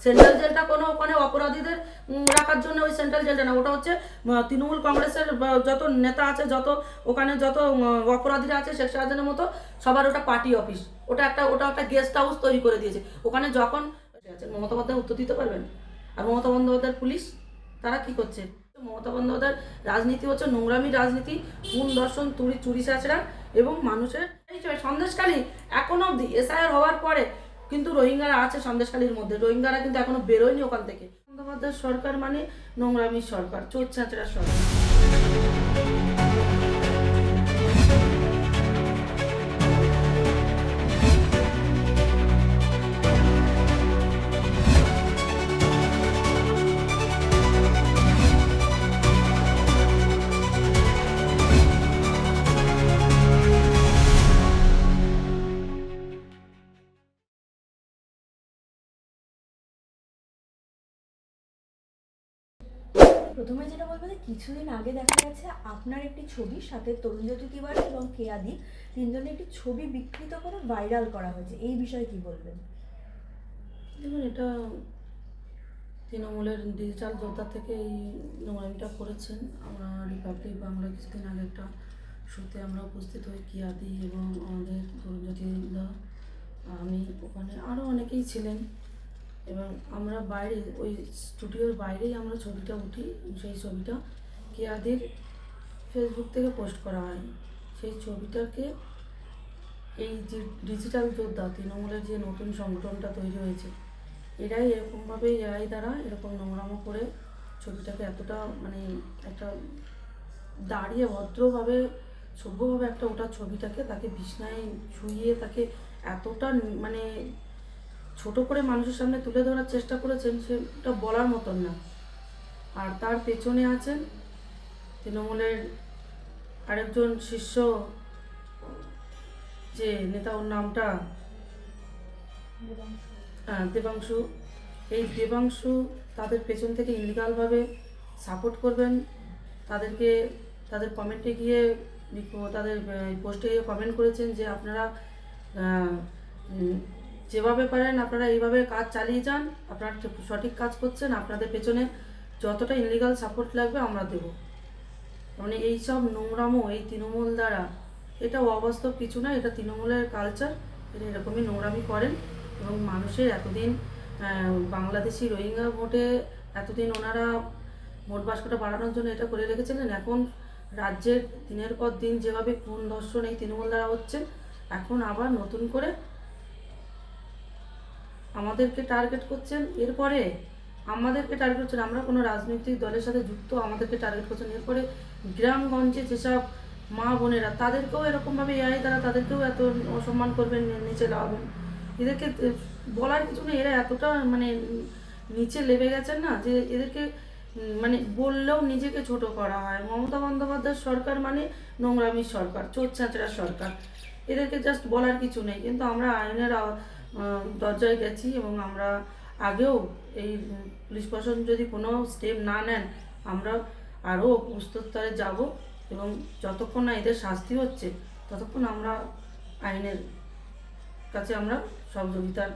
Central জেলটা কোনো ওখানে অপরাধীদের রাখার জন্য ওই সেন্ট্রাল জেলটা না, ওটা হচ্ছে তৃণমূল কংগ্রেসের যত নেতা আছে, যত ওখানে যত অপরাধীরা আছে শেখ শাহজাহানের মতো সবার ওটা পার্টি অফিস। ওটা একটা গেস্ট হাউস তৈরি করে দিয়েছে ওখানে। যখন মমতা বন্দ্যোপাধ্যায় উত্তর দিতে পারবেন? আর মমতা বন্দ্যোপাধ্যায়ের পুলিশ তারা কি করছে? মমতা বন্দ্যোপাধ্যায়ের রাজনীতি হচ্ছে নোংরামি রাজনীতি, খুন দর্শন, চুরি চাচড়া এবং মানুষের সন্দেশখালী এখনো অবধি এসআইআর হওয়ার পরে কিন্তু রোহিঙ্গারা আছে সন্দেশখালীর মধ্যে, রোহিঙ্গারা কিন্তু এখনো বেরোয়নি ওখান থেকে। বন্দ্যোপাধ্যায়ের সরকার মানে নোংরামির সরকার, চোর চাঁচড়ার সরকার। প্রথমে যেটা বলবো যে কিছুদিন আগে দেখা গেছে আপনার একটি ছবি সাথে তরুণজ্যোতি তিওয়ারি এবং কেয়াদি তিনজনের একটি ছবি বিকৃত করে ভাইরাল করা হয়েছে, এই বিষয়ে কি বলবেন? দেখুন, এটা তৃণমূলের ডিজিটাল যোদ্ধা থেকে এই নোংরামিটা করেছেন। আমরা রিপাবলিক বাংলা কিছুদিন আগে একটা শোতে আমরা উপস্থিত হই, কেয়াদি এবং আমাদের তরুণজ্যোতি দা, আমি, ওখানে আরও অনেকেই ছিলেন এবং আমরা বাইরে ওই স্টুডিওর বাইরেই আমরা ছবিটা উঠি। সেই ছবিটা কেয়াদির ফেসবুক থেকে পোস্ট করা হয়। সেই ছবিটাকে এই যে ডিজিটাল যোদ্ধা তৃণমূলের যে নতুন সংগঠনটা তৈরি হয়েছে, এরাই এরকমভাবে এআই দ্বারা এরকম নোংরামো করে ছবিটাকে এতটা মানে একটা দাঁড়িয়ে ভদ্রভাবে সভ্যভাবে একটা ওটা ছবিটাকে তাকে বিছনায় শুইয়ে তাকে এতটা মানে ছোট করে মানুষের সামনে তুলে ধরার চেষ্টা করেছেন, সেটা বলার মতন না। আর তার পেছনে আছেন তৃণমূলের আরেকজন শীর্ষ যে নেতা, ওর নামটা দেবাংশু। এই দেবাংশু তাদের পেছন থেকে ইলিগালভাবে সাপোর্ট করবেন, তাদেরকে তাদের কমেন্টে গিয়ে তাদের পোস্টে গিয়ে কমেন্ট করেছেন যে আপনারা যেভাবে পারেন আপনারা এইভাবে কাজ চালিয়ে যান, আপনারা সঠিক কাজ করছেন, আপনাদের পেছনে যতটা ইলিগাল সাপোর্ট লাগবে আমরা দেব। মানে এইসব নোংরামো এই তৃণমূল দ্বারা, এটা অবাস্তব কিছু না, এটা তৃণমূলের কালচার, এটা এরকমই নোংরামি করেন। এবং মানুষের এতদিন বাংলাদেশি রোহিঙ্গা ভোটে এতদিন ওনারা ভোট বাস্কটা বাড়ানোর জন্য এটা করে রেখেছিলেন। এখন রাজ্যের দিনের পর দিন যেভাবে খুন ধর্ষণ এই তৃণমূল দ্বারা হচ্ছে, এখন আবার নতুন করে আমাদেরকে টার্গেট করছেন। এরপরে আমাদেরকে টার্গেট করছেন, আমরা কোনো রাজনৈতিক দলের সাথে যুক্ত, আমাদেরকে টার্গেট করছেন। এরপরে গ্রামগঞ্জে যেসব মা বোনেরা, তাদেরকেও এরকমভাবে এআই দ্বারা তাদেরকেও এত অসম্মান করবেন, নিচে লাগাবেন। এদেরকে বলার কিছু নেই, এরা এতটা মানে নিচে লেবে গেছেন না যে এদেরকে মানে বললেও নিজেকে ছোট করা হয়। মমতা বন্দ্যোপাধ্যায়ের সরকার মানে নোংরামির সরকার, চোর চাঁচড়ার সরকার। এদেরকে জাস্ট বলার কিছু নেই। কিন্তু আমরা আইনের দরজায় গেছি এবং আমরা আগেও এই পুলিশ প্রশাসন যদি কোনো স্টেপ না নেন, আমরা আরও উচ্চস্তরে যাব এবং যতক্ষণ না এদের শাস্তি হচ্ছে ততক্ষণ আমরা আইনের কাছে আমরা সহযোগিতার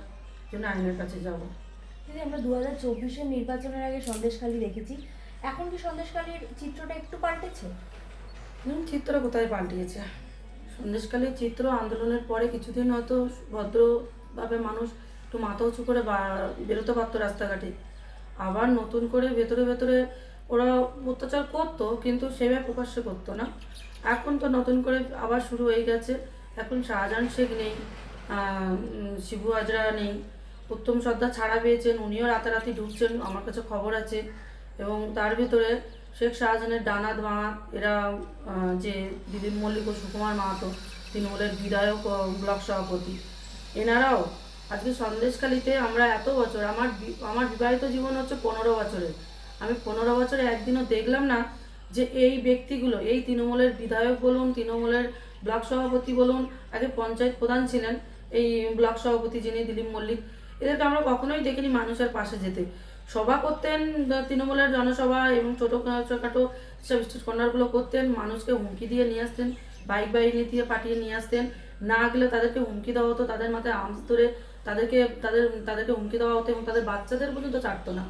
জন্য আইনের কাছে যাব। দিদি, আমরা 2024-এর নির্বাচনের আগে সন্দেশখালী দেখেছি, এখন কি সন্দেশখালীর চিত্রটা একটু পাল্টেছে? চিত্র কোথায় পাল্টিয়েছে? সন্দেশখালীর চিত্র আন্দোলনের পরে কিছুদিন হয়তো ভদ্রভাবে মানুষ একটু মাথা উঁচু করে বেরোতে পারতো রাস্তাঘাটে। আবার নতুন করে ভেতরে ভেতরে ওরা অত্যাচার করতো, কিন্তু সেভাবে প্রকাশ্যে করতো না। এখন তো নতুন করে আবার শুরু হয়ে গেছে। এখন শাহজাহান শেখ নেই, শিবু হাজরা নেই, উত্তম সর্দার ছাড়া পেয়েছেন, উনিও রাতারাতি ঢুকছেন, আমার কাছে খবর আছে। এবং তার ভিতরে শেখ শাহজাহানের ডানাত বাঁত এরা, যে দিলীপ মল্লিক ও সুকুমার মাহাতো তৃণমূলের বিধায়ক ও ব্লক সভাপতি, এনারাও আজকে সন্দেশখালীতে আমরা এত বছর, আমার বিবাহিত জীবন হচ্ছে 15 বছরের, আমি 15 বছরে একদিনও দেখলাম না যে এই ব্যক্তিগুলো, এই তৃণমূলের বিধায়ক বলুন, তৃণমূলের ব্লক সভাপতি বলুন, আগে পঞ্চায়েত প্রধান ছিলেন এই ব্লক সভাপতি যিনি দিলীপ মল্লিক, এদেরকে আমরা কখনোই দেখিনি মানুষের পাশে যেতে। সভা করতেন, তৃণমূলের জনসভা এবং ছোটোখাটো সব স্ট্রিট কর্নারগুলো করতেন, মানুষকে হুমকি দিয়ে নিয়ে আসতেন, বাইক বাহিনী দিয়ে পাঠিয়ে নিয়ে আসতেন, না গেলে তাদেরকে হুমকি দেওয়া হতো, তাদের মাথায় আর্মস ধরে তাদেরকে হুমকি দেওয়া হতো এবং তাদের বাচ্চাদের পর্যন্ত ছাড়তো না।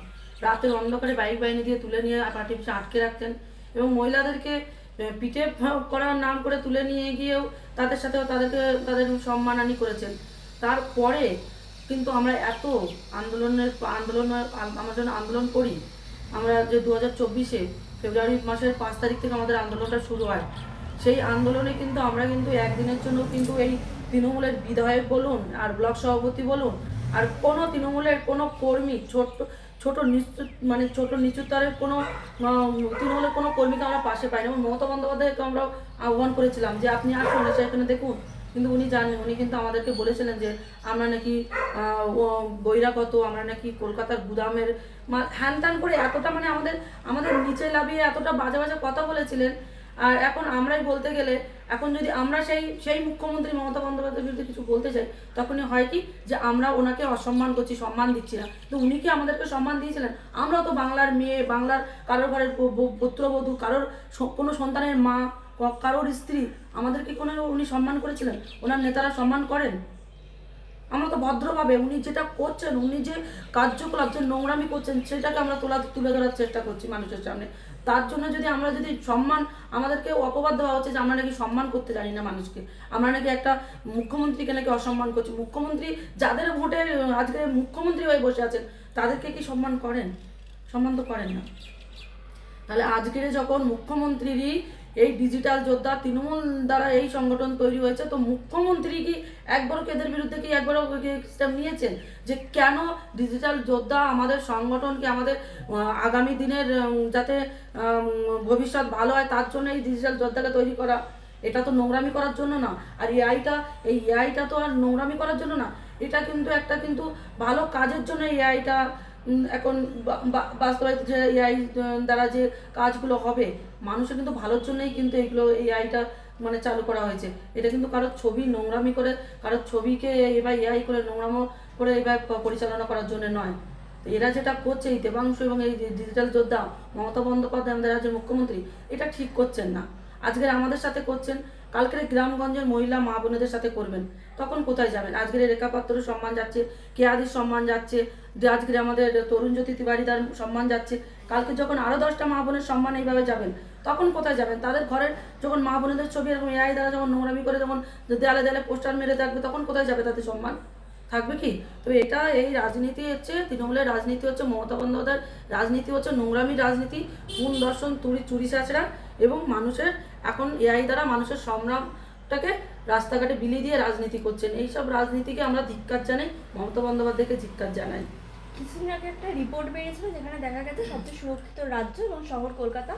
রাতের অন্ধকারে বাইক বাহিনী দিয়ে তুলে নিয়ে পার্টি পিছনে আটকে রাখতেন এবং মহিলাদেরকে পিঠে করার নাম করে তুলে নিয়ে গিয়েও তাদের সম্মানহানি করেছেন। তারপরে কিন্তু আমরা এত আমরা যখন আন্দোলন করি, আমরা যে 2024-এ ফেব্রুয়ারি মাসের 5 তারিখ থেকে আমাদের আন্দোলনটা শুরু হয়, সেই আন্দোলনে কিন্তু আমরা কিন্তু একদিনের জন্য কিন্তু এই তৃণমূলের বিধায়ক বলুন আর ব্লক সভাপতি বলুন আর কোনো তৃণমূলের কোনো কর্মী ছোট নিচু স্তরের কোনো তৃণমূলের কোনো কর্মীকে আমরা পাশে পাই না। এবং মমতা বন্দ্যোপাধ্যায়কে আমরা আহ্বান করেছিলাম যে আপনি আসুন, এসে এখানে দেখুন, কিন্তু উনি জানেন, উনি কিন্তু আমাদেরকে বলেছিলেন যে আমরা নাকি বহিরাগত, আমরা নাকি কলকাতার গুদামের হ্যান ত্যান করে এতটা আমাদের নিচে লাভিয়ে এতটা বাজে বাজে কথা বলেছিলেন। আর এখন আমরাই বলতে গেলে, এখন যদি আমরা সেই মুখ্যমন্ত্রী মমতা বন্দ্যোপাধ্যায়ের বিরুদ্ধে কিছু বলতে চাই, তখনই হয় কি যে আমরা ওনাকে অসম্মান করছি, সম্মান দিচ্ছি না। তো উনি কি আমাদেরকে সম্মান দিয়েছিলেন? আমরাও তো বাংলার মেয়ে, বাংলার কারোর ঘরের পুত্রবধূ, কারোর কোনো সন্তানের মা, কারোর স্ত্রী, আমাদেরকে কোনো উনি সম্মান করেছিলেন? ওনার নেতারা সম্মান করেন? আমরা তো ভদ্রভাবে উনি যেটা করছেন, উনি যে কার্যকলাপ, যে নোংরামি করছেন, সেটাকে আমরা তুলে ধরার চেষ্টা করছি মানুষের সামনে। তার জন্য যদি সম্মান, আমাদেরকে অপবাদ দেওয়া হচ্ছে যে আমরা নাকি সম্মান করতে জানি না মানুষকে, আমরা নাকি একটা মুখ্যমন্ত্রীকে নাকি অসম্মান করছি। মুখ্যমন্ত্রী যাদের ভোটে আজকে মুখ্যমন্ত্রী হয়ে বসে আছেন, তাদেরকে কি সম্মান করেন? সম্মান তো করেন না। তাহলে আজকের যখন মুখ্যমন্ত্রীরই এই ডিজিটাল যোদ্ধা তৃণমূল দ্বারা এই সংগঠন তৈরি হয়েছে, তো মুখ্যমন্ত্রী কি একবারও এদের বিরুদ্ধে কি একবারও স্টেপ নিয়েছেন যে কেন ডিজিটাল যোদ্ধা আমাদের সংগঠনকে, আমাদের আগামী দিনের যাতে ভবিষ্যৎ ভালো হয় তার জন্য এই ডিজিটাল যোদ্ধাকে তৈরি করা? এটা তো নোংরামি করার জন্য না। আর এআইটা তো আর নোংরামি করার জন্য না, এটা কিন্তু ভালো কাজের জন্য এআইটা এখন বাস্তবায়িত, যে এআই দ্বারা যে কাজগুলো হবে মানুষের কিন্তু ভালোর জন্যই কিন্তু এআইটা চালু করা হয়েছে। এটা কিন্তু কারোর ছবি নোংরামি করে, কারোর ছবিকে এবার এআই করে নোংরামো করে এবার পরিচালনা করার জন্য নয়। তো এরা যেটা করছে, এই দেবাংশু এবং এই ডিজিটাল যোদ্ধা মমতা বন্দ্যোপাধ্যায় আমাদের রাজ্যের মুখ্যমন্ত্রী, এটা ঠিক করছেন না। আজকের আমাদের সাথে করছেন, কালকের গ্রামগঞ্জের মহিলা মা বোনেদের সাথে করবেন, তখন কোথায় যাবেন? আজকের রেখা পাত্রের সম্মান যাচ্ছে, কেয়াদির সম্মান যাচ্ছে, আজকের আমাদের তরুণজ্যোতি তিওয়ারিদার সম্মান যাচ্ছে, কালকে যখন আরও 10টা মা বোনের সম্মান এইভাবে যাবেন, তখন কোথায় যাবেন? তাদের ঘরের যখন মা বোনেদের ছবি এরকম এআই দ্বারা যখন নোংরামি করে যখন দেয়ালে দেয়ালে পোস্টার মেরে থাকবে, তখন কোথায় যাবে তাদের সম্মান? থাকবে কি? তো এই রাজনীতি হচ্ছে তৃণমূলের রাজনীতি, হচ্ছে মমতা বন্দ্যোপাধ্যায়ের রাজনীতি, হচ্ছে নোংরামির রাজনীতি, খুন দর্শন চুরি চাচড়া, এবং মানুষের এখন এআই দ্বারা মানুষের সংগ্রামটাকে রাস্তাঘাটে বিলিয়ে দিয়ে রাজনীতি করছেন। এইসব রাজনীতিকে আমরা ধিক্কার জানাই, মমতা বন্দ্যোপাধ্যায়কে ধিক্কার জানাই। কিছুদিন আগে একটা রিপোর্ট বেরিয়েছিল যেখানে দেখা গেছে সবচেয়ে সুরক্ষিত রাজ্য এবং শহর কলকাতা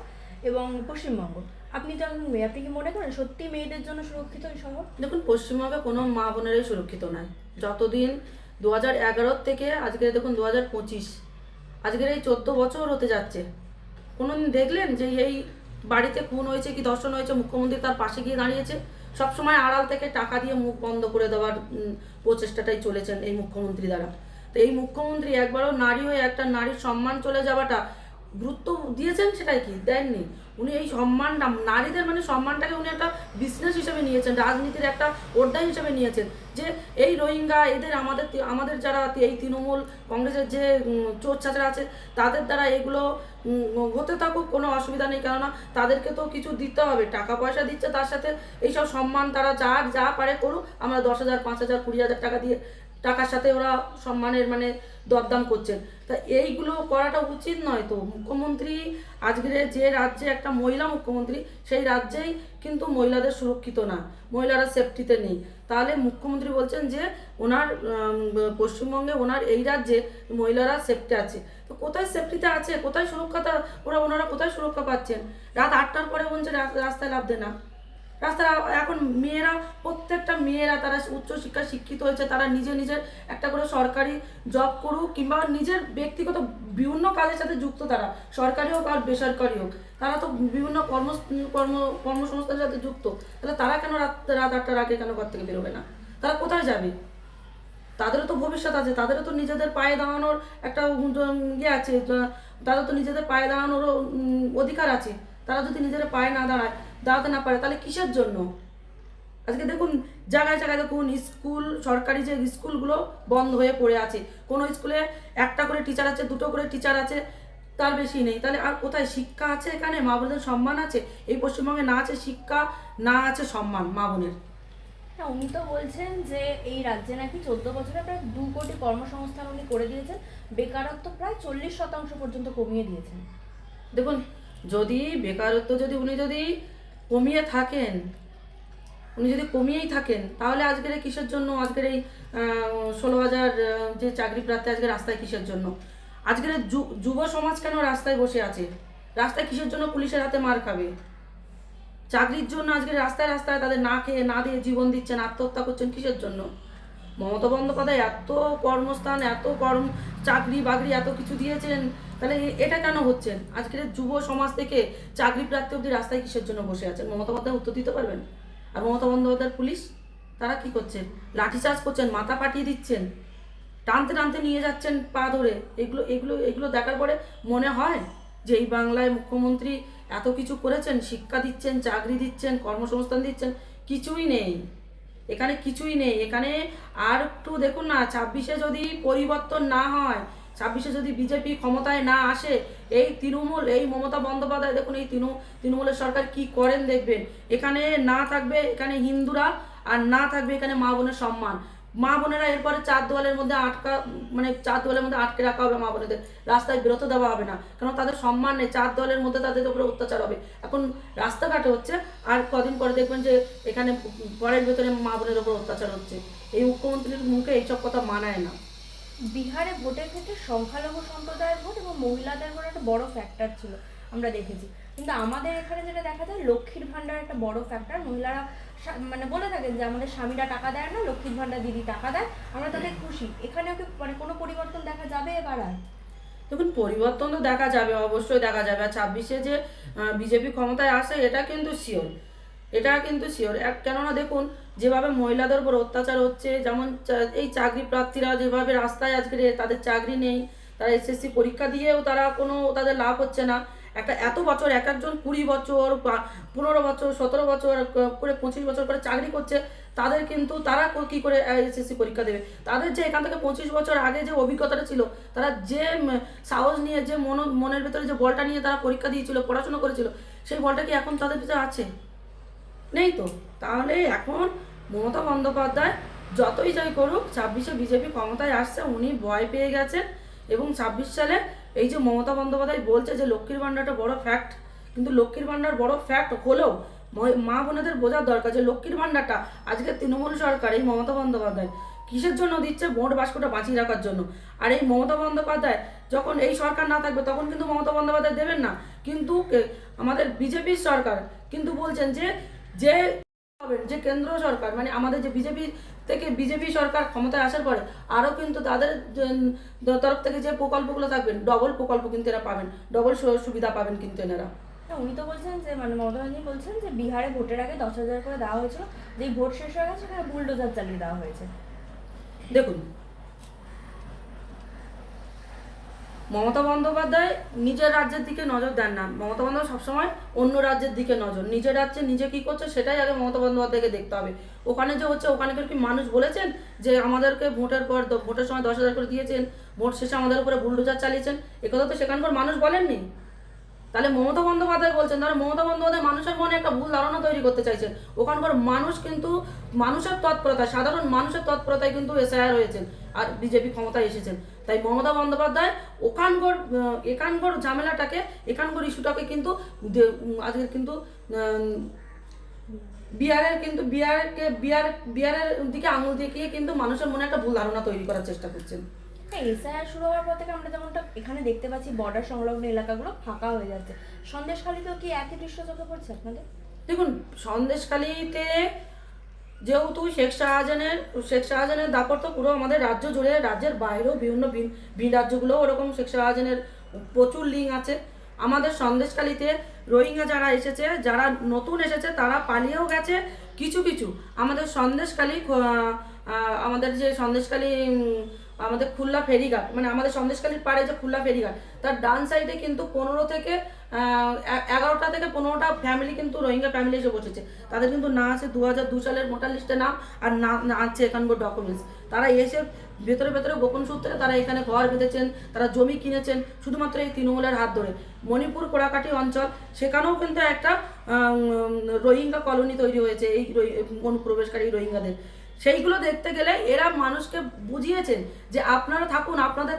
এবং পশ্চিমবঙ্গ। আপনি যখন মেয়ে, আপনি কি মনে করেন সত্যি মেয়েদের জন্য সুরক্ষিত এই শহর? দেখুন, পশ্চিমবঙ্গে কোনো মা বোনেরাই সুরক্ষিত নয়। যতদিন 2011 থেকে আজকে দেখুন 2025, আজকের এই 14 বছর হতে যাচ্ছে, কোনোদিন দেখলেন যে এই বাড়িতে খুন হয়েছে কি ধর্ষণ হয়েছে মুখ্যমন্ত্রী তার পাশে গিয়ে দাঁড়িয়েছে? সবসময় আড়াল থেকে টাকা দিয়ে মুখ বন্ধ করে দেওয়ার প্রচেষ্টাটাই চলেছেন এই মুখ্যমন্ত্রী দ্বারা। তো এই মুখ্যমন্ত্রী একবারও নারী হয়ে একটা নারীর সম্মান চলে যাওয়াটা গুরুত্ব দিয়েছেন? সেটাই কি দেননি। উনি এই সম্মানটা, নারীদের সম্মানটাকে উনি একটা বিজনেস হিসেবে নিয়েছেন, রাজনীতির একটা অধ্যায় হিসেবে নিয়েছেন, যে এই রোহিঙ্গা এদের আমাদের যারা এই তৃণমূল কংগ্রেসের যে চোর চাচরা আছে, তাদের দ্বারা এগুলো হতে থাকুক, কোনো অসুবিধা নেই, কেননা তাদেরকে তো কিছু দিতে হবে, টাকা পয়সা দিচ্ছে, তার সাথে এইসব সম্মান তারা যা পারে করুক, আমরা 10,000, 5,000, 20,000 টাকা দিয়ে টাকার সাথে ওরা সম্মানের দরদাম করছেন। তা এইগুলো করাটা উচিত নয়। তো মুখ্যমন্ত্রী আজকের যে রাজ্যে একটা মহিলা মুখ্যমন্ত্রী, সেই রাজ্যেই কিন্তু মহিলাদের সুরক্ষিত না, মহিলারা সেফটিতে নেই। তাহলে মুখ্যমন্ত্রী বলছেন যে ওনার পশ্চিমবঙ্গে, ওনার এই রাজ্যে মহিলারা সেফটি আছে। তো কোথায় সেফটিতে আছে, কোথায় সুরক্ষাটা, ওনারা কোথায় সুরক্ষা পাচ্ছেন? রাত 8টার পরে বলছে রাস্তায় নামতে না। রাস্তায় এখন মেয়েরা, প্রত্যেকটা মেয়েরা তারা উচ্চশিক্ষা শিক্ষিত হয়েছে, তারা নিজের একটা করে সরকারি জব করুক, কিংবা নিজের ব্যক্তিগত বিভিন্ন কাজের সাথে যুক্ত, তারা সরকারি হোক আর বেসরকারি হোক, তারা তো বিভিন্ন কর্মসংস্থানের সাথে যুক্ত। তাহলে তারা কেন রাত 8টার আগে কেন ঘর থেকে বেরোবে না? তারা কোথায় যাবে? তাদেরও তো ভবিষ্যৎ আছে, তাদেরও তো নিজেদের পায়ে দাঁড়ানোর একটা আছে, তাদের তো নিজেদের পায়ে দাঁড়ানোরও অধিকার আছে। তারা যদি নিজেদের পায়ে দাঁড়াতে না পারে, তাহলে কিসের জন্য? আজকে দেখুন জায়গায় জায়গায় দেখুন স্কুল, সরকারি যে স্কুলগুলো বন্ধ হয়ে পড়ে আছে। কোনো স্কুলে একটা করে টিচার আছে, দুটো করে টিচার আছে, তার বেশি নেই। তাহলে আর কোথায় শিক্ষা আছে? এখানে মা বোনদের সম্মান আছে? এই পশ্চিমবঙ্গে না আছে শিক্ষা, না আছে সম্মান মা বোনের। হ্যাঁ, উনি তো বলছেন যে এই রাজ্যে নাকি 14 বছরে প্রায় 2 কোটি কর্মসংস্থান উনি করে দিয়েছেন, বেকারত্ব প্রায় 40% পর্যন্ত কমিয়ে দিয়েছেন। দেখুন, যদি বেকারত্ব যদি কমিয়ে থাকেন, উনি যদি কমিয়েই থাকেন, তাহলে আজকের এই কিসের জন্য আজকের এই 16,000 যে চাকরি প্রার্থী আজকে রাস্তায় কিসের জন্য? আজকের এই যুব সমাজ কেন রাস্তায় বসে আছে? রাস্তায় কিসের জন্য পুলিশের হাতে মার খাবে? চাকরির জন্য আজকে রাস্তায় রাস্তায় তাদের না খেয়ে না দিয়ে জীবন দিচ্ছেন, আত্মহত্যা করছেন কিসের জন্য? মমতা বন্দ্যোপাধ্যায় এত কর্মস্থান, এত চাকরি বাকরি এত কিছু দিয়েছেন, তাহলে এটা কেন হচ্ছেন? আজকের যুব সমাজ থেকে চাকরি প্রার্থী অব্দি রাস্তায় কিসের জন্য বসে আছেন? মমতা বন্দ্যোপাধ্যায় উত্তর দিতে পারবেন? আর মমতা বন্দ্যোপাধ্যায়ের পুলিশ, তারা কি করছেন? লাঠিচার্জ করছেন, মাথা পাঠিয়ে দিচ্ছেন, টানতে টানতে নিয়ে যাচ্ছেন পা ধরে। এগুলো এগুলো এগুলো দেখার পরে মনে হয় যে এই বাংলায় মুখ্যমন্ত্রী এত কিছু করেছেন, শিক্ষা দিচ্ছেন, চাকরি দিচ্ছেন, কর্মসংস্থান দিচ্ছেন, কিছুই নেই এখানে, কিছুই নেই এখানে। আর একটু দেখুন না, 26-এ যদি পরিবর্তন না হয়, 26-এ যদি বিজেপি ক্ষমতায় না আসে, এই তৃণমূল, এই মমতা বন্দ্যোপাধ্যায় দেখুন এই তৃণমূলের সরকার কি করেন দেখবেন। এখানে না থাকবে এখানে হিন্দুরা, আর না থাকবে এখানে মা বোনের সম্মান। মা বোনেরা এরপরে চার দেওয়ালের মধ্যে চার দেওয়ালের মধ্যে আটকে রাখা হবে মা বোনেদের, রাস্তায় বেরোতে দেওয়া হবে না, কারণ তাদের সম্মান নেই। চার দেওয়ালের মধ্যে তাদের উপরে অত্যাচার হবে। এখন রাস্তাঘাটে হচ্ছে, আর কদিন পরে দেখবেন যে এখানে ঘরের ভেতরে মা বোনের উপর অত্যাচার হচ্ছে। এই মুখ্যমন্ত্রীর মুখে এইসব কথা মানায় না। বিহারে ভোটের ক্ষেত্রে সংখ্যালঘু সম্প্রদায়ের ভোট এবং মহিলাদের ভোট একটা বড় ফ্যাক্টর ছিল, আমরা দেখেছি। কিন্তু আমাদের এখানে যেটা দেখা যায়, লক্ষ্মীর ভাণ্ডার একটা বড় ফ্যাক্টর। মহিলারা মানে বলে থাকেন যে আমাদের স্বামীরা টাকা দেয় না, লক্ষ্মীর ভাণ্ডার দিদি টাকা দেয়, আমরা তাতে খুশি। এখানেও কি মানে কোনো পরিবর্তন দেখা যাবে এবার? আর দেখুন, পরিবর্তন তো দেখা যাবে, অবশ্যই দেখা যাবে। আর 26-এ যে বিজেপি ক্ষমতায় আসে এটা কিন্তু শিওর, এটা কিন্তু শিওর। কেননা দেখুন যেভাবে মহিলাদের উপর অত্যাচার হচ্ছে, যেমন এই চাকরি প্রার্থীরা যেভাবে রাস্তায় আজকে তাদের চাকরি নেই, তারা এসএসসি পরীক্ষা দিয়েও তারা কোনো তাদের লাভ হচ্ছে না। একটা এত বছর, এক একজন 20 বছর, 15 বছর, 17 বছর করে 25 বছর করে চাকরি করছে, তাদের কিন্তু তারা কি করে এসএসসি পরীক্ষা দেবে? তাদের যে এখান থেকে 25 বছর আগে যে অভিজ্ঞতাটা ছিল, তারা যে সাহস নিয়ে, যে মনের ভেতরে যে বলটা নিয়ে তারা পরীক্ষা দিয়েছিল, পড়াশোনা করেছিল, সেই বলটা কি এখন তাদের ভিতরে আছে? নেই তো। তাহলে এখন মমতা বন্দ্যোপাধ্যায় যতই যাই করুক, 26-এ বিজেপি ক্ষমতায় আসছে, উনি ভয় পেয়ে গেছেন। এবং 26 সালে এই যে মমতা বন্দ্যোপাধ্যায় বলছে যে লক্ষ্মীর ভাণ্ডারটা বড় ফ্যাক্ট, কিন্তু লক্ষ্মীর ভাণ্ডার বড় ফ্যাক্ট হলেও মা বোনেদের বোঝার দরকার যে লক্ষ্মীর ভাণ্ডারটা আজকে তৃণমূল সরকার, এই মমতা বন্দ্যোপাধ্যায় কিসের জন্য দিচ্ছে? ভোট বাক্সটা বাঁচিয়ে রাখার জন্য। আর এই মমতা বন্দ্যোপাধ্যায় যখন এই সরকার না থাকবে, তখন কিন্তু মমতা বন্দ্যোপাধ্যায় দেবেন না। কিন্তু আমাদের বিজেপির সরকার কিন্তু বলছেন যে যে যে কেন্দ্র সরকার, মানে আমাদের যে বিজেপি সরকার ক্ষমতায় আসার পরে আরও কিন্তু তাদের তরফ থেকে যে প্রকল্পগুলো থাকবেন, ডবল প্রকল্প কিন্তু এরা পাবেন, ডবল সুবিধা পাবেন কিন্তু এনারা। উনি তো বলছেন যে মানে মমতা ব্যানার্জি বলছেন যে বিহারে ভোটের আগে 10,000 করে দেওয়া হয়েছিল, যেই ভোট শেষ হয়ে গেছে সেখানে বুলডোজার চালিয়ে দেওয়া হয়েছে। দেখুন, মমতা বন্দ্যোপাধ্যায় নিজের রাজ্যের দিকে নজর দেন না। মমতা বন্দ্যোপাধ্যায় সবসময় অন্য রাজ্যের দিকে নজর, নিজের রাজ্যে নিজে কী করছে সেটাই আগে মমতা বন্দ্যোপাধ্যায়কে দেখতে হবে। ওখানে যে হচ্ছে, ওখানে কি মানুষ বলেছেন যে আমাদেরকে ভোটের সময় 10,000 করে দিয়েছেন, ভোট শেষে আমাদের উপরে বুলডোজার চালিয়েছেন? একথা তো সেখানকার মানুষ বলেননি। তাহলে মমতা বন্দ্যোপাধ্যায় বলছেন, তাহলে মমতা বন্দ্যোপাধ্যায় মানুষের মনে একটা ভুল ধারণা তৈরি করতে চাইছেন। ওখানকার মানুষ কিন্তু মানুষের তৎপরতায়, সাধারণ মানুষের তৎপরতায় কিন্তু এসআইআর হয়েছেন আর বিজেপি ক্ষমতায় এসেছেন। তাই মমতা বন্দ্যোপাধ্যায় এখানকার ঝামেলাটাকে, এখানকার ইস্যুটাকে কিন্তু আজকে কিন্তু বিহারের দিকে আঙুল দেখিয়ে কিন্তু মানুষের মনে একটা ভুল ধারণা তৈরি করার চেষ্টা করছেন। হ্যাঁ, এসআইআর শুরু হওয়ার পর থেকে আমরা যেমনটা এখানে দেখতে পাচ্ছি, বর্ডার সংলগ্ন এলাকাগুলো ফাঁকা হয়ে যাচ্ছে। সন্দেশখালীতেও কি একই দৃশ্য চোখে পড়ছে আপনাদের? দেখুন, সন্দেশখালীতে যেহেতু শেখ শাহজাহানের দাপট তো পুরো আমাদের রাজ্য জুড়ে, রাজ্যের বাইরেও বিভিন্ন ভিন রাজ্যগুলোও ওরকম শেখ শাহজাহানের প্রচুর লিঙ্ক আছে। আমাদের সন্দেশখালীতে রোহিঙ্গা যারা এসেছে, যারা নতুন এসেছে, তারা পালিয়েও গেছে কিছু কিছু। আমাদের যে সন্দেশখালী আমাদের খুলনা ফেরিঘাট, মানে আমাদের সন্দেশখালীর পাড়ে যে খুলনা ফেরিঘাট, তার ডান সাইডে কিন্তু 15 থেকে 11টা থেকে 15টা ফ্যামিলি কিন্তু রোহিঙ্গা ফ্যামিলি এসে বসেছে। তাদের কিন্তু না আছে 2002 সালের ভোটার লিস্টে নাম, আর না আছে এখানকার ডকুমেন্টস। তারা এসে ভেতরে ভেতরে গোপন সূত্রে তারা এখানে ঘর বেঁধেছেন, তারা জমি কিনেছেন শুধুমাত্র এই তৃণমূলের হাত ধরে। মণিপুর কোড়াকাটি অঞ্চল, সেখানেও কিন্তু একটা রোহিঙ্গা কলোনি তৈরি হয়েছে এই অনুপ্রবেশকারী রোহিঙ্গাদের। সেইগুলো দেখতে গেলে এরা মানুষকে বুঝিয়েছেন যে আপনারা থাকুন, আপনাদের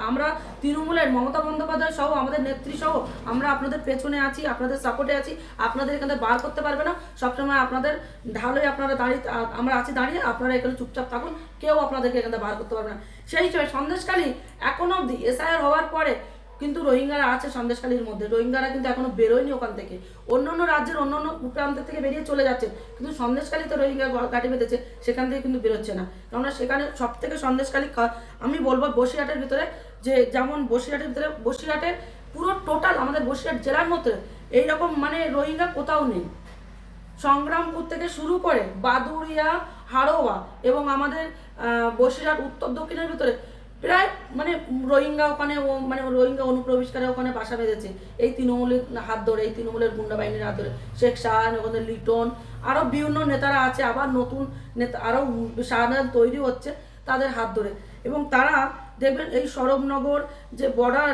আমরা তৃণমূলের মমতা বন্দ্যোপাধ্যায় সহ আমাদের নেত্রী সহ আমরা আপনাদের পেছনে আছি, আপনাদের সাপোর্টে আছি, আপনাদের এখানে বার করতে পারবে না, সবসময় আপনাদের ঢালে আপনারা দাঁড়িয়ে আমরা আছি দাঁড়িয়ে, আপনারা এখানে চুপচাপ থাকুন, কেউ আপনাদেরকে এখানে বার করতে পারবে না। সেই হিসেবে সন্দেশখালী এখনো অবধি এসআইআর হওয়ার পরে কিন্তু রোহিঙ্গারা আছে সন্দেশখালীর মধ্যে, রোহিঙ্গারা কিন্তু এখনো বেরোয়নি ওখান থেকে। অন্যান্য রাজ্যের অন্যান্য প্রান্ত থেকে বেরিয়ে চলে যাচ্ছে, কিন্তু সন্দেশখালীতে রোহিঙ্গা ঘাঁটি বেঁধেছে, সেখান থেকে কিন্তু বেরোচ্ছে না। কেননা সেখানে সব থেকে সন্দেশখালী আমি বলবো বসিরহাটের ভিতরে, যে যেমন বসিরহাটের ভিতরে, বসিরহাটের পুরো টোটাল আমাদের বসিরহাট জেলার মধ্যে এইরকম মানে রোহিঙ্গা কোথাও নেই। সংগ্রামপুর থেকে শুরু করে বাদুড়িয়া, হাড়োয়া এবং আমাদের বসিরহাট উত্তর দক্ষিণের ভিতরে প্রায় মানে রোহিঙ্গা ওখানে মানে রোহিঙ্গা অনুপ্রবেশকারী ওখানে বাসা বেঁধেছে এই তৃণমূলের হাত ধরে, এই তৃণমূলের গুন্ডা বাহিনীর হাত ধরে। শেখ শাহান, ওখানে লিটন, আরও বিভিন্ন নেতারা আছে, আবার নতুন নেতা আরও শাহজাহান তৈরি হচ্ছে তাদের হাত ধরে। এবং তারা দেখবেন এই সরবনগর যে বর্ডার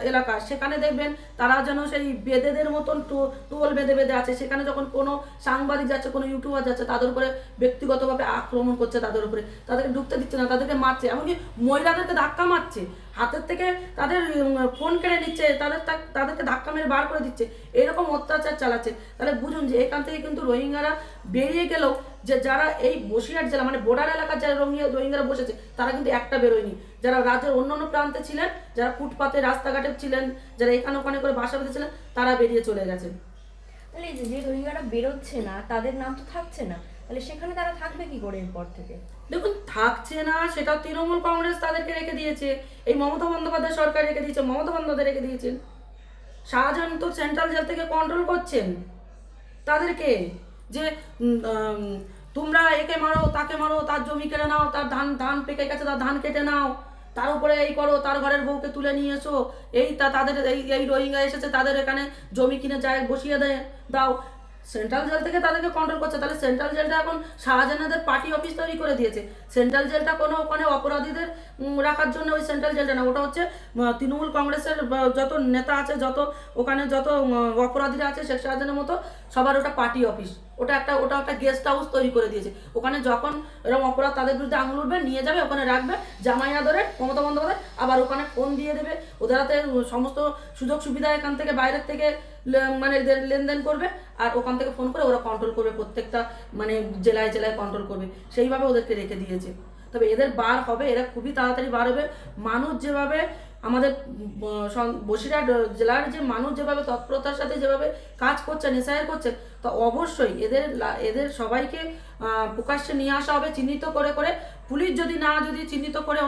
এলাকা, সেখানে দেখবেন তারা যেন সেই বেদেদের মতন টোল বেঁধে বেঁধে আছে। সেখানে যখন কোনো সাংবাদিক যাচ্ছে, কোনো ইউটিউবার যাচ্ছে, তাদের উপরে ব্যক্তিগতভাবে আক্রমণ করছে, তাদের উপরে তাদেরকে ঢুকতে দিচ্ছে না, তাদেরকে মারছে, এমনকি মহিলাদেরকে ধাক্কা মারছে, হাতের থেকে তাদের ফোন কেড়ে নিচ্ছে, তাদেরকে ধাক্কা মেরে বার করে দিচ্ছে, এরকম অত্যাচার চালাচ্ছে। তাহলে বুঝুন যে এখান থেকে কিন্তু রোহিঙ্গারা বেরিয়ে গেলেও যে যারা এই বসিরহাট জেলা মানে বর্ডার এলাকার যারা রোহিঙ্গারা বসেছে, তারা কিন্তু একটা বেরোয়নি। যারা রাজ্যের অন্যান্য প্রান্তে ছিলেন, যারা ফুটপাতে রাস্তাঘাটে ছিলেন, যারা এখানে ওখানে করে বাসা বেঁধেছিলেন, তারা বেরিয়ে চলে গেছেন। তাহলে এই যে রোহিঙ্গারা বেরোচ্ছে না, তাদের নাম তো থাকছে না, তাহলে সেখানে তারা থাকবে কি করে এরপর থেকে? দেখুন, থাকছে না সেটা তৃণমূল কংগ্রেস তাদেরকে রেখে দিয়েছে, এই মমতা বন্দ্যোপাধ্যায় সরকার রেখে দিয়েছে, মমতা বন্দ্যোপাধ্যায় রেখে দিয়েছেন। শাহজাহান তো সেন্ট্রাল জেল থেকে কন্ট্রোল করছেন তাদেরকে, যে তোমরা একে মারো, তাকে মারো, তার জমি কেটে নাও, তার ধান পেকে গেছে, তার ধান কেটে নাও, তার উপরে এই করো, তার ঘরের বউকে তুলে নিয়ে এসো, তাদের এই রোহিঙ্গা এসেছে, তাদের এখানে জমি কিনে যায় বসিয়ে দাও। সেন্ট্রাল জেল থেকে তাদেরকে কন্ট্রোল করছে। তাহলে সেন্ট্রাল জেলটা এখন শাহজাহানদের পার্টি অফিস তৈরি করে দিয়েছে। সেন্ট্রাল জেলটা কোনো ওখানে অপরাধীদের রাখার জন্য ওই সেন্ট্রাল জেলটা না, ওটা হচ্ছে তৃণমূল কংগ্রেসের যত নেতা আছে, ওখানে যত অপরাধীরা আছে শেখ শাহজাহানের মতো, সবার ওটা পার্টি অফিস। ওটা একটা গেস্ট হাউস তৈরি করে দিয়েছে। ওখানে যখন এরকম অপরাধ তাদের বিরুদ্ধে আঙুল উঠবে, নিয়ে যাবে, ওখানে রাখবে, জামাই আদরে মমতা বন্দ্যোপাধ্যায় আবার ওখানে ফোন দিয়ে দেবে, ওদের হাতে সমস্ত সুযোগ সুবিধা এখান থেকে বাইরের থেকে মানে লেনদেন করবে, আর ওখান থেকে ফোন করে ওরা কন্ট্রোল করবে, প্রত্যেকটা মানে জেলায় জেলায় কন্ট্রোল করবে। সেইভাবে ওদেরকে রেখে দিয়েছে। তবে এদের বার হবে, এরা খুবই তাড়াতাড়ি বার হবে। মানুষ যেভাবে আমাদের বসিরহাট জেলার যে মানুষ যেভাবে তৎপরতার সাথে যেভাবে কাজ করছেন, এসআইআর করছেন, তো অবশ্যই এদের সবাইকে প্রকাশ্যে নিয়ে আসা হবে, চিহ্নিত করে করে। পুলিশ যদি চিহ্নিত করে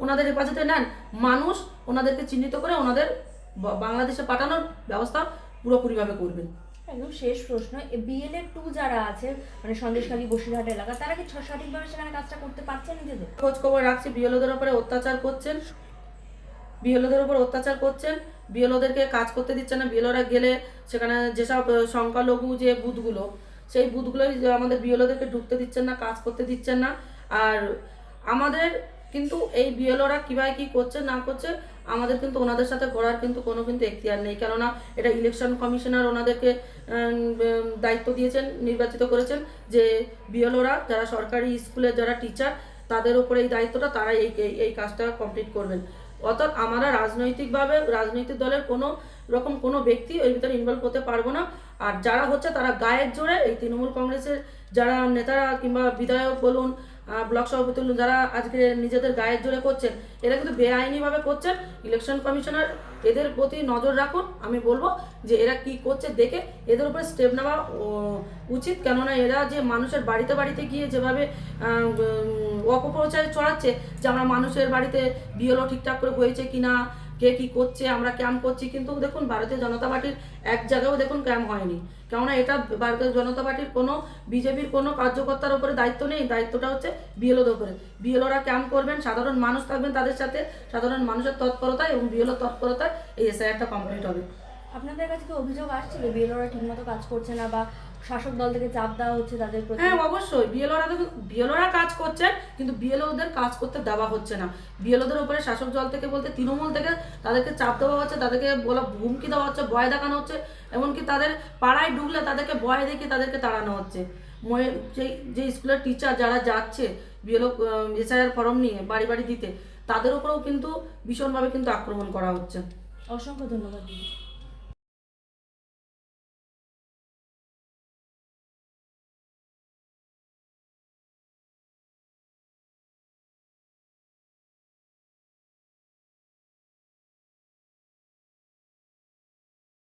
ওনাদের হেফাজতে নেন, মানুষ ওনাদেরকে চিহ্নিত করে ওনাদের বাংলাদেশে পাঠানোর ব্যবস্থা পুরোপুরিভাবে করবেন। একদম শেষ প্রশ্ন, বিএলএ 2 যারা আছে মানে সন্দেশখালী বসিরহাট এলাকা, তারা কি সঠিকভাবে সেখানে কাজটা করতে পারছেন নিজেদের? খোঁজ খবর রাখছে, বিএলওদের উপরে অত্যাচার করছেন, বিএলওদেরকে কাজ করতে দিচ্ছে না। বিএলওরা গেলে সেখানে যেসব সংখ্যালঘু যে বুথগুলো, সেই বুথগুলোই আমাদের বিএলওদেরকে ঢুকতে দিচ্ছেন না, কাজ করতে দিচ্ছেন না। আর আমাদের কিন্তু এই বিএলওরা কীভাবে কী করছে না করছে, আমাদের কিন্তু ওনাদের সাথে করার কিন্তু কোনো এখতিয়ার নেই। কেননা এটা ইলেকশন কমিশনার ওনাদেরকে দায়িত্ব দিয়েছেন, নির্বাচিত করেছেন যে বিএলওরা যারা সরকারি স্কুলের যারা টিচার, তাদের উপরে এই দায়িত্বটা, তারাই এই কাজটা কমপ্লিট করবেন। অর্থাৎ আমরা রাজনৈতিক দলের কোনো ব্যক্তি ওই ভিতরে ইনভলভ হতে পারবো না। আর যারা হচ্ছে তারা গায়ের জোরে এই তৃণমূল কংগ্রেসের যারা নেতারা কিংবা বিধায়ক বলুন, ব্লক সভাপতি বলুন, যারা আজকে নিজেদের গায়ের জোরে করছেন, এরা কিন্তু বেআইনিভাবে করছেন। ইলেকশন কমিশনার এদের প্রতি নজর রাখুন। আমি বলবো যে এরা কি করছে দেখে এদের উপরে স্টেপ নেওয়া উচিত। কেননা এরা যে মানুষের বাড়িতে বাড়িতে গিয়ে যেভাবে অপপ্রচার ছড়াচ্ছে যে আমরা মানুষের বাড়িতে বিএলও ঠিকঠাক করে হয়েছে কিনা, কে কি করছে, আমরা ক্যাম্প করছি, কিন্তু দেখুন ভারতীয় জনতা পার্টির এক জায়গায়ও দেখুন ক্যাম্প হয়নি। কেননা এটা ভারতীয় জনতা পার্টির কোনো বিজেপির কোনো কার্যকর্তার উপরে দায়িত্ব নেই, দায়িত্বটা হচ্ছে বিএলওদের উপরে। বিএলওরা ক্যাম্প করবেন, সাধারণ মানুষ থাকবেন তাদের সাথে, সাধারণ মানুষের তৎপরতায় এবং বিএলও তৎপরতায় এই এসআইআরটা কমপ্লিট হবে। আপনাদের কাছে কি অভিযোগ আসছিল বিএলওরা ঠিকমতো কাজ করছে না বা শাসক দল থেকে চাপ দেওয়া হচ্ছে তাদের প্রতি? হ্যাঁ অবশ্যই, বিএলওরা কাজ করছেন, কিন্তু বিএলওদের কাজ করতে দেওয়া হচ্ছে না। বিএলওদের উপরে শাসক দল থেকে বলতে তৃণমূল থেকে তাদেরকে চাপ দেওয়া হচ্ছে, তাদেরকে বলা হুমকি দেওয়া হচ্ছে, ভয় দেখানো হচ্ছে, এমনকি তাদের পাড়ায় ঢুকলে তাদেরকে ভয় দেখিয়ে তাদেরকে তাড়ানো হচ্ছে। যে স্কুলের টিচার যারা যাচ্ছে বিএলও এসআইআর ফর্ম নিয়ে বাড়ি বাড়ি দিতে, তাদের উপরেও কিন্তু ভীষণভাবে কিন্তু আক্রমণ করা হচ্ছে। অসংখ্য ধন্যবাদ দিদি।